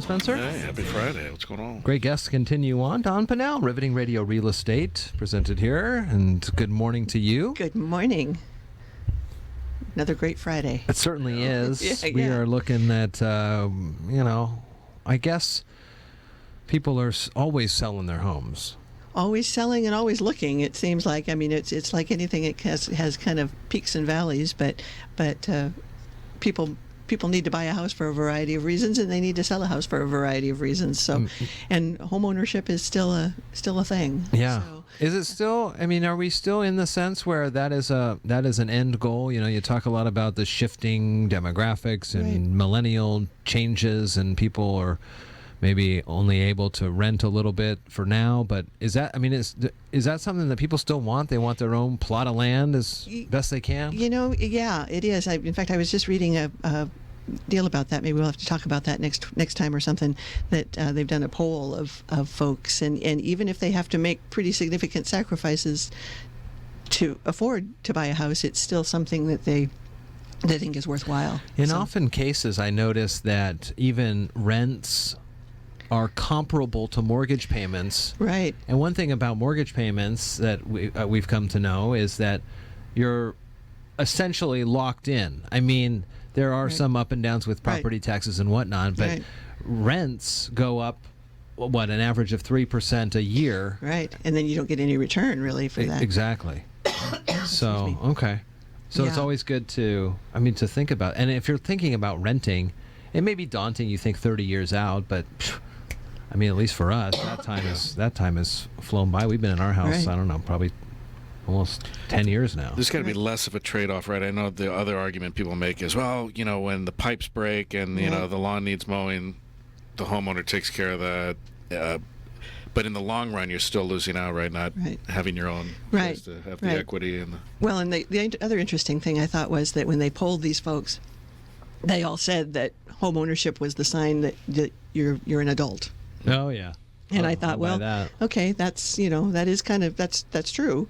John Spencer. Hey, happy Friday. What's going on? Great guests continue on. Don Pannell, Riveting Radio Real Estate, presented here. And good morning to you. Good morning. Another great Friday. It certainly is. Yeah, we yeah. are looking at, I guess people are always selling their homes. Always selling and always looking, it seems like. I mean, it's like anything. It has kind of peaks and valleys, but people need to buy a house for a variety of reasons, and they need to sell a house for a variety of reasons. So, and home ownership is still a thing. Yeah. So, Is it still? I mean, are we still in the sense where that is an end goal? You know, you talk a lot about the shifting demographics and Right. millennial changes, and people are maybe only able to rent a little bit for now. But is that? I mean, is that something that people still want? They want their own plot of land as best they can. You know, yeah, it is. In fact, I was just reading a deal about that. Maybe we'll have to talk about that next time or something. That they've done a poll of folks, and even if they have to make pretty significant sacrifices to afford to buy a house, it's still something that they think is worthwhile. In often cases, I notice that even rents are comparable to mortgage payments. Right. And one thing about mortgage payments that we've come to know is that you're essentially locked in. I mean, there are some up and downs with property taxes and whatnot, but rents go up, an average of 3% a year. Right. And then you don't get any return, really, for that. Exactly. So, okay. So it's Yeah. always good to think about. And if you're thinking about renting, it may be daunting. You think 30 years out, but I mean, at least for us, that time has flown by. We've been in our house, I don't know, probably almost 10 years now. There's got to be less of a trade-off, right? I know the other argument people make is, well, you know, when the pipes break and, you know, the lawn needs mowing, the homeowner takes care of that. But in the long run, you're still losing out, right? Not having your own place to have the equity. Well, and the other interesting thing I thought was that when they polled these folks, they all said that home ownership was the sign that you're an adult. Oh, yeah. And I thought, well, okay, that's, that is kind of, that's true.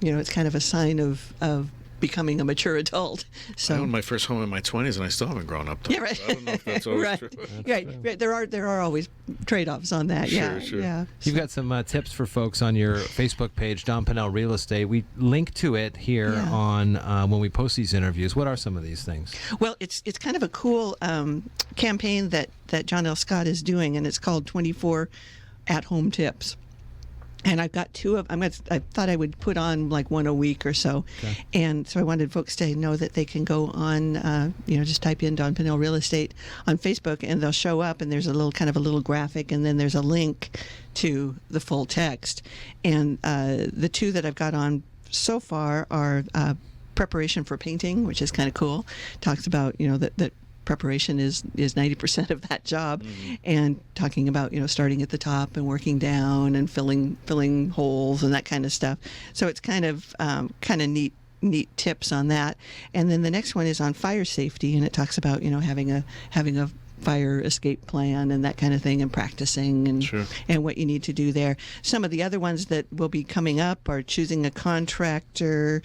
It's kind of a sign of becoming a mature adult. So I owned my first home in my 20s, and I still haven't grown up. Though. Yeah, right. I don't know if that's always true. Right. There are always trade-offs on that. Sure. Yeah. You've got some tips for folks on your Facebook page, Don Pannell Real Estate. We link to it here on when we post these interviews. What are some of these things? Well, it's kind of a cool campaign that John L. Scott is doing, and it's called 24 At-Home Tips. And I've got two of. I thought I would put on like one a week or so, and so I wanted folks to know that they can go on. Just type in Don Pannell Real Estate on Facebook, and they'll show up. And there's a little graphic, and then there's a link to the full text. And the two that I've got on so far are preparation for painting, which is kind of cool. Talks about that preparation is 90% of that job, and talking about starting at the top and working down and filling holes and that kind of stuff. So it's kind of neat tips on that. And then the next one is on fire safety, and it talks about having a fire escape plan and that kind of thing, and practicing and what you need to do there. Some of the other ones that will be coming up are choosing a contractor,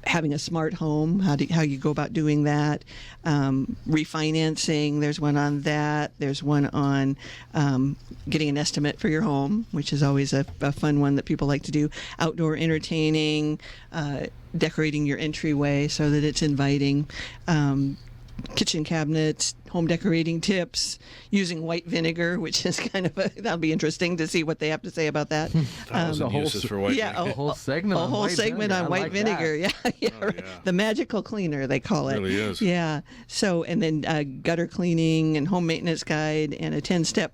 having a smart home, how you go about doing that, refinancing. There's one on that. There's one on getting an estimate for your home, which is always a fun one that people like to do. Outdoor entertaining, decorating your entryway so that it's inviting. Kitchen cabinets, home decorating tips, using white vinegar, which is kind of that'll be interesting to see what they have to say about that. Uses for white vinegar. A whole segment on white vinegar. Yeah. The magical cleaner, they call it. It really is. Yeah. So, and then gutter cleaning and home maintenance guide and a 10-step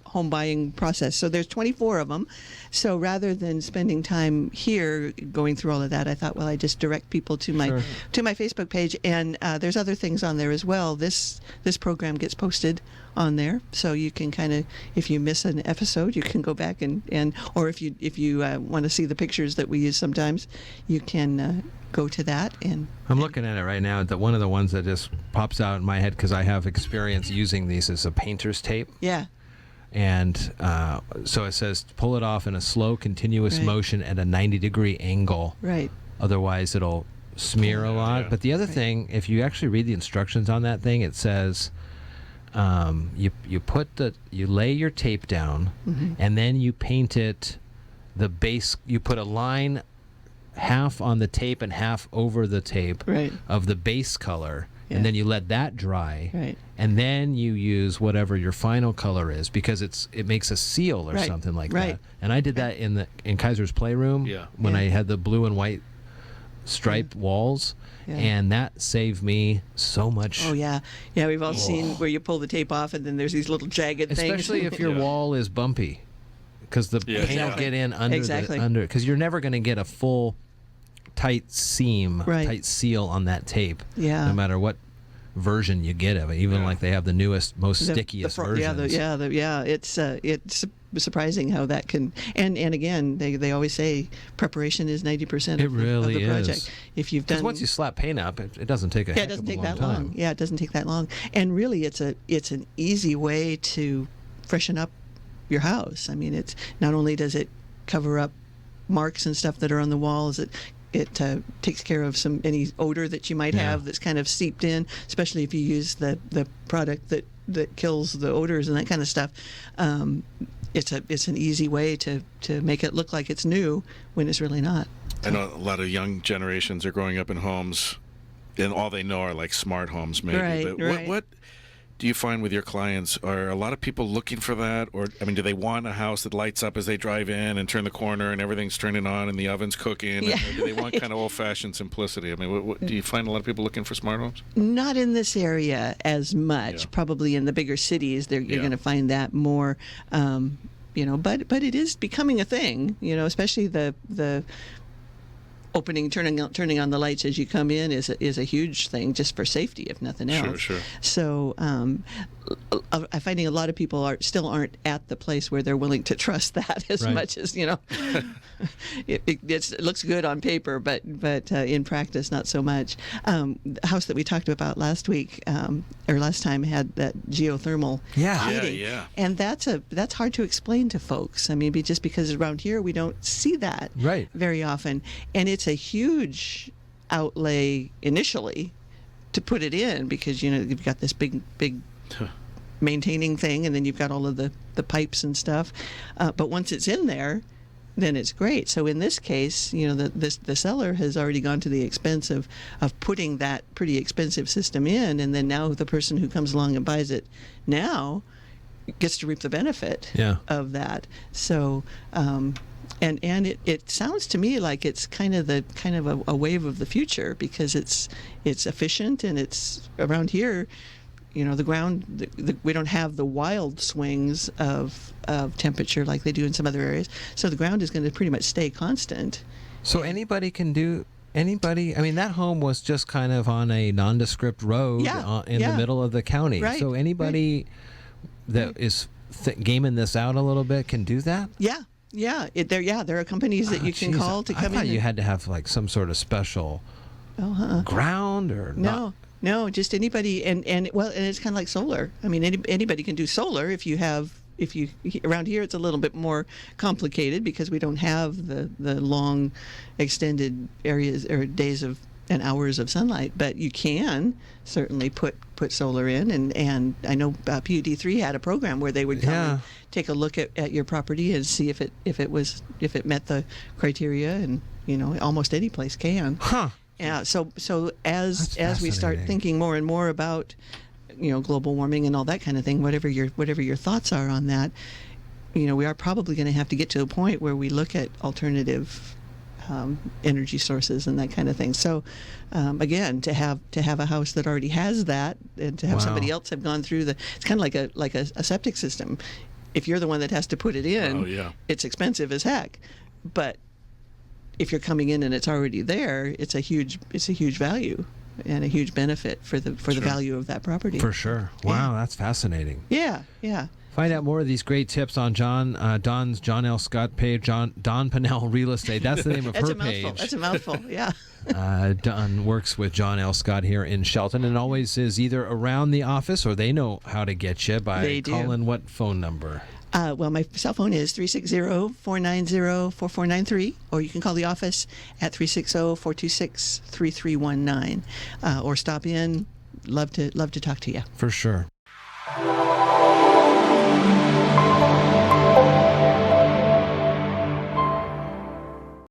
home buying process. So there's 24 of them. So rather than spending time here going through all of that, I thought, well, I just direct people to my Facebook page, and there's other things on there as well. This program gets posted on there, so you can kind of, if you miss an episode, you can go back and or if you want to see the pictures that we use sometimes, you can go to that. And I'm looking at it right now. One of the ones that just pops out in my head because I have experience using these is a painter's tape. Yeah. And so it says pull it off in a slow, continuous motion at a 90-degree angle. Right. Otherwise, it'll smear a lot. Yeah. But the other thing, if you actually read the instructions on that thing, it says you lay your tape down, and then you paint it the base. You put a line half on the tape and half over the tape of the base color, and then you let that dry, and then you use whatever your final color is, because it makes a seal or something like that. And I did that in Kaiser's Playroom when I had the blue and white striped walls. And that saved me so much. Oh, yeah. Yeah, we've all seen where you pull the tape off and then there's these little jagged things. Especially if your wall is bumpy, because the paint will get in under, because you're never going to get a full tight seam, tight seal on that tape, no matter what version you get of it, even like they have the newest, most stickiest versions. It's surprising how that can, and again, they always say preparation is 90% of the project. If you've done, once you slap paint up, it doesn't take a it doesn't take that long. Yeah, it doesn't take that long, and really, it's an easy way to freshen up your house. I mean, it's not only does it cover up marks and stuff that are on the walls, it takes care of any odor that you might have that's kind of seeped in, especially if you use the product that kills the odors and that kind of stuff. It's an easy way to make it look like it's new when it's really not. I know a lot of young generations are growing up in homes, and all they know are like smart homes, maybe. But what do you find with your clients? Are a lot of people looking for that? Or, I mean, do they want a house that lights up as they drive in and turn the corner and everything's turning on and the oven's cooking? Or do they want kind of old-fashioned simplicity? I mean, what, do you find a lot of people looking for smart homes? Not in this area as much. Probably in the bigger cities, you're going to find that more. But it is becoming a thing. Especially the opening, turning on the lights as you come in is a huge thing, just for safety, if nothing else. Sure. So I'm finding a lot of people still aren't at the place where they're willing to trust that as much as it looks good on paper, but in practice not so much. The house that we talked about last week or last time had that geothermal heating, and that's hard to explain to folks. I mean, just because around here we don't see that very often, and it's a huge outlay initially to put it in, because you've got this big maintaining thing, and then you've got all of the pipes and stuff, but once it's in there, then it's great. So in this case, the seller has already gone to the expense of putting that pretty expensive system in, and then now the person who comes along and buys it now gets to reap the benefit of that. So and it sounds to me like it's kind of a wave of the future, because it's efficient, and it's around here. The ground, we don't have the wild swings of temperature like they do in some other areas. So the ground is going to pretty much stay constant. So anybody can do. I mean, that home was just kind of on a nondescript road in the middle of the county. Right. So anybody that is gaming this out a little bit can do that? Yeah. There are companies that you can call to come in. I thought you had to have like some sort of special ground or not. No, just anybody, and it's kind of like solar. I mean, anybody can do solar if you around here it's a little bit more complicated, because we don't have the long extended areas or days of and hours of sunlight, but you can certainly put solar in, and I know PUD3 had a program where they would come and take a look at your property and see if it met the criteria, and almost any place can. Yeah, so as we start thinking more and more about global warming and all that kind of thing, whatever your thoughts are on that, we are probably going to have to get to a point where we look at alternative energy sources and that kind of thing. So again, to have a house that already has that, and to have somebody else have gone through it's kind of like a septic system. If you're the one that has to put it in, it's expensive as heck, but if you're coming in and it's already there, it's a huge value and a huge benefit for the value of that property. For sure. Wow, that's fascinating. Yeah. Find out more of these great tips on Don's John L. Scott page, Don Pannell Real Estate. That's the name of her page. That's a mouthful. Yeah. Don works with John L. Scott here in Shelton, and always is either around the office, or they know how to get you by calling what phone number? Well, my cell phone is 360-490-4493, or you can call the office at 360-426-3319, or stop in. Love to talk to you. For sure.